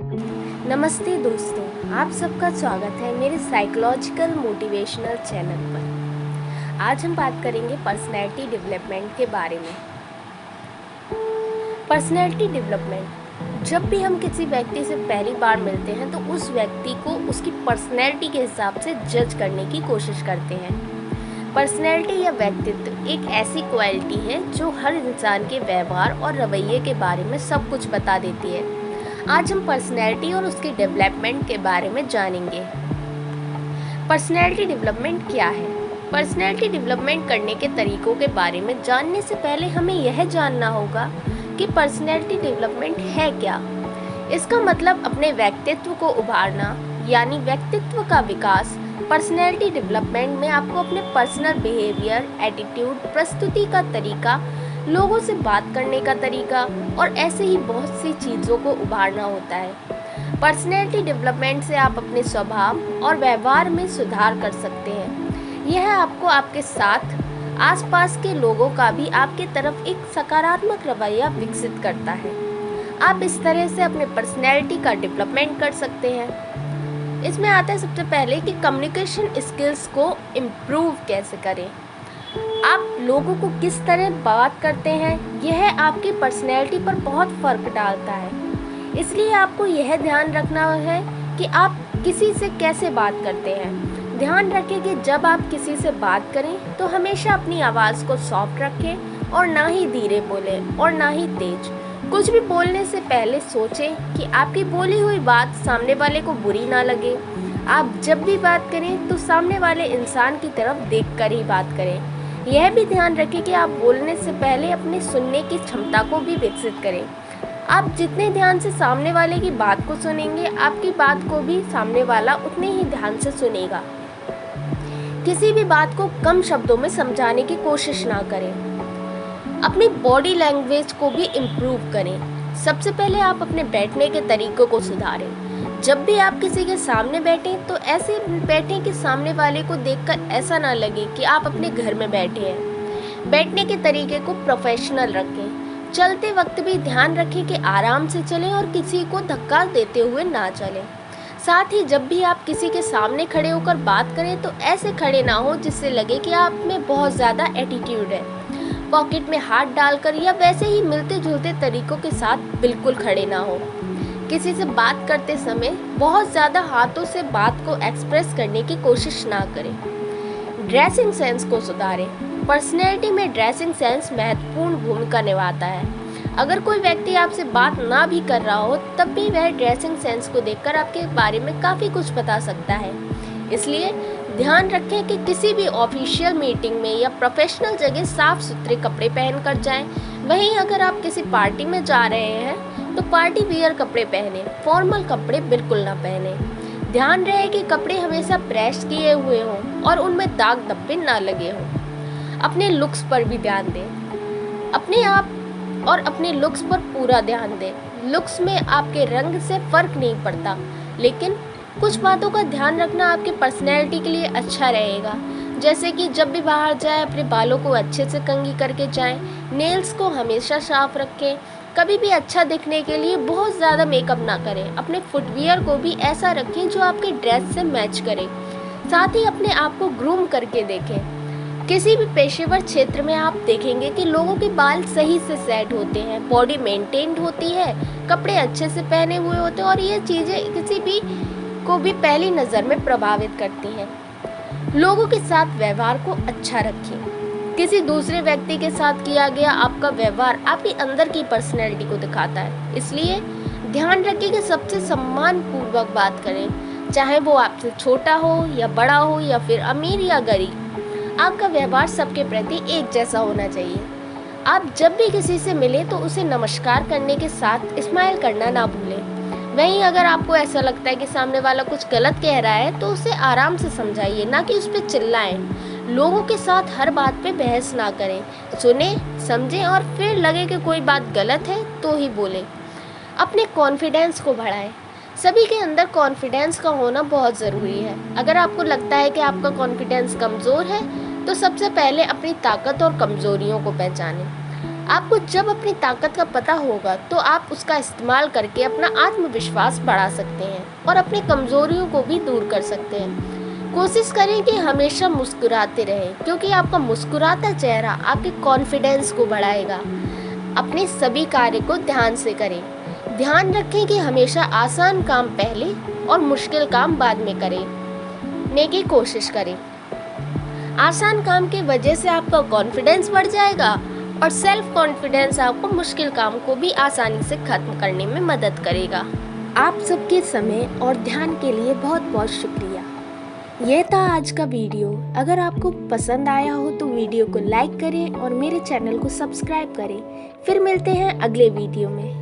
नमस्ते दोस्तों, आप सबका स्वागत है मेरे साइकोलॉजिकल मोटिवेशनल चैनल पर। आज हम बात करेंगे पर्सनैलिटी डेवलपमेंट के बारे में। पर्सनैलिटी डेवलपमेंट, जब भी हम किसी व्यक्ति से पहली बार मिलते हैं तो उस व्यक्ति को उसकी पर्सनैलिटी के हिसाब से जज करने की कोशिश करते हैं। पर्सनैलिटी या व्यक्तित्व एक ऐसी क्वालिटी है जो हर इंसान के व्यवहार और रवैये के बारे में सब कुछ बता देती है। आज हम पर्सनैलिटी और उसके डेवलपमेंट के बारे में जानेंगे। पर्सनैलिटी डेवलपमेंट क्या है? पर्सनैलिटी डेवलपमेंट करने के तरीकों के बारे में जानने से पहले हमें यह जानना होगा कि पर्सनैलिटी डेवलपमेंट है क्या। इसका मतलब अपने व्यक्तित्व को उभारना, यानी व्यक्तित्व का विकास। पर्सनैलिटी डेवलपमेंट में आपको अपने पर्सनल बिहेवियर, एटीट्यूड, प्रस्तुति का तरीका, लोगों से बात करने का तरीका और ऐसे ही बहुत सी चीज़ों को उभारना होता है। पर्सनैलिटी डेवलपमेंट से आप अपने स्वभाव और व्यवहार में सुधार कर सकते हैं। यह आपको आपके साथ आसपास के लोगों का भी आपके तरफ एक सकारात्मक रवैया विकसित करता है। आप इस तरह से अपने पर्सनैलिटी का डेवलपमेंट कर सकते हैं। इसमें आता है सबसे पहले कि कम्युनिकेशन स्किल्स को इम्प्रूव कैसे करें। आप लोगों को किस तरह बात करते हैं, यह आपकी पर्सनैलिटी पर बहुत फ़र्क डालता है। इसलिए आपको यह ध्यान रखना है कि आप किसी से कैसे बात करते हैं। ध्यान रखें कि जब आप किसी से बात करें तो हमेशा अपनी आवाज़ को सॉफ्ट रखें और ना ही धीरे बोलें और ना ही तेज। कुछ भी बोलने से पहले सोचें कि आपकी बोली हुई बात सामने वाले को बुरी ना लगे। आप जब भी बात करें तो सामने वाले इंसान की तरफ देखकर ही बात करें। यह भी ध्यान रखें कि आप बोलने से पहले अपने सुनने की क्षमता को भी विकसित करें। आप जितने ध्यान से सामने वाले की बात को सुनेंगे, आपकी बात को भी सामने वाला उतने ही ध्यान से सुनेगा। किसी भी बात को कम शब्दों में समझाने की कोशिश ना करें। अपनी बॉडी लैंग्वेज को भी इम्प्रूव करें। सबसे पहले आप अपने बैठने के तरीकों को सुधारें। जब भी आप किसी के सामने बैठें तो ऐसे बैठें कि सामने वाले को देखकर ऐसा ना लगे कि आप अपने घर में बैठे हैं। बैठने के तरीके को प्रोफेशनल रखें। चलते वक्त भी ध्यान रखें कि आराम से चलें और किसी को धक्का देते हुए ना चलें। साथ ही जब भी आप किसी के सामने खड़े होकर बात करें तो ऐसे खड़े ना हो जिससे लगे कि आप में बहुत ज़्यादा एटीट्यूड है। पॉकेट में हाथ डालकर या वैसे ही मिलते जुलते तरीकों के साथ बिल्कुल खड़े ना हो। किसी से बात करते समय बहुत ज़्यादा हाथों से बात को एक्सप्रेस करने की कोशिश ना करें। ड्रेसिंग सेंस को सुधारें। पर्सनैलिटी में ड्रेसिंग सेंस महत्वपूर्ण भूमिका निभाता है। अगर कोई व्यक्ति आपसे बात ना भी कर रहा हो तब भी वह ड्रेसिंग सेंस को देखकर आपके बारे में काफ़ी कुछ बता सकता है। इसलिए ध्यान रखें कि किसी भी ऑफिशियल मीटिंग में या प्रोफेशनल जगह साफ सुथरे कपड़े पहन कर जाएं। वहीं अगर आप किसी पार्टी में जा रहे हैं तो पार्टी वियर कपड़े पहने, फॉर्मल कपड़े बिल्कुल ना पहने। ध्यान रहे कि कपड़े हमेशा प्रेस किए हुए हों और उनमें दाग धब्बे ना लगे हों। अपने लुक्स पर भी ध्यान दें। अपने आप और अपने लुक्स पर पूरा ध्यान दें। लुक्स में आपके रंग से फ़र्क नहीं पड़ता, लेकिन कुछ बातों का ध्यान रखना आपकी पर्सनैलिटी के लिए अच्छा रहेगा। जैसे कि जब भी बाहर जाए अपने बालों को अच्छे से कंघी करके जाएं, नेल्स को हमेशा साफ रखें। कभी भी अच्छा दिखने के लिए बहुत ज़्यादा मेकअप ना करें। अपने फुटवियर को भी ऐसा रखें जो आपके ड्रेस से मैच करे। साथ ही अपने आप को ग्रूम करके देखें। किसी भी पेशेवर क्षेत्र में आप देखेंगे कि लोगों के बाल सही से सेट होते हैं, बॉडी मेंटेन्ड होती है, कपड़े अच्छे से पहने हुए होते हैं और ये चीज़ें किसी भी को भी पहली नज़र में प्रभावित करती हैं। लोगों के साथ व्यवहार को अच्छा रखें। किसी दूसरे व्यक्ति के साथ किया गया आपका व्यवहार आपके अंदर की पर्सनैलिटी को दिखाता है। इसलिए ध्यान रखें कि सबसे सम्मानपूर्वक बात करें, चाहे वो आपसे छोटा हो या बड़ा हो या फिर अमीर या गरीब। आपका व्यवहार सबके प्रति एक जैसा होना चाहिए। आप जब भी किसी से मिले तो उसे नमस्कार करने के साथ स्माइल करना ना भूलें। वहीं अगर आपको ऐसा लगता है कि सामने वाला कुछ गलत कह रहा है तो उसे आराम से समझाइए, ना कि उस पर चिल्लाएं। लोगों के साथ हर बात पे बहस ना करें। सुने, समझें और फिर लगे कि कोई बात गलत है तो ही बोलें। अपने कॉन्फिडेंस को बढ़ाएं। सभी के अंदर कॉन्फिडेंस का होना बहुत ज़रूरी है। अगर आपको लगता है कि आपका कॉन्फिडेंस कमज़ोर है तो सबसे पहले अपनी ताकत और कमज़ोरियों को पहचानें। आपको जब अपनी ताकत का पता होगा तो आप उसका इस्तेमाल करके अपना आत्मविश्वास बढ़ा सकते हैं और अपनी कमज़ोरियों को भी दूर कर सकते हैं। कोशिश करें कि हमेशा मुस्कुराते रहें, क्योंकि आपका मुस्कुराता चेहरा आपके कॉन्फिडेंस को बढ़ाएगा। अपने सभी कार्य को ध्यान से करें। ध्यान रखें कि हमेशा आसान काम पहले और मुश्किल काम बाद में करने की कोशिश करें। आसान काम की वजह से आपका कॉन्फिडेंस बढ़ जाएगा और सेल्फ कॉन्फिडेंस आपको मुश्किल काम को भी आसानी से खत्म करने में मदद करेगा। आप सबके समय और ध्यान के लिए बहुत बहुत शुक्रिया। यह था आज का वीडियो। अगर आपको पसंद आया हो तो वीडियो को लाइक करें और मेरे चैनल को सब्सक्राइब करें। फिर मिलते हैं अगले वीडियो में।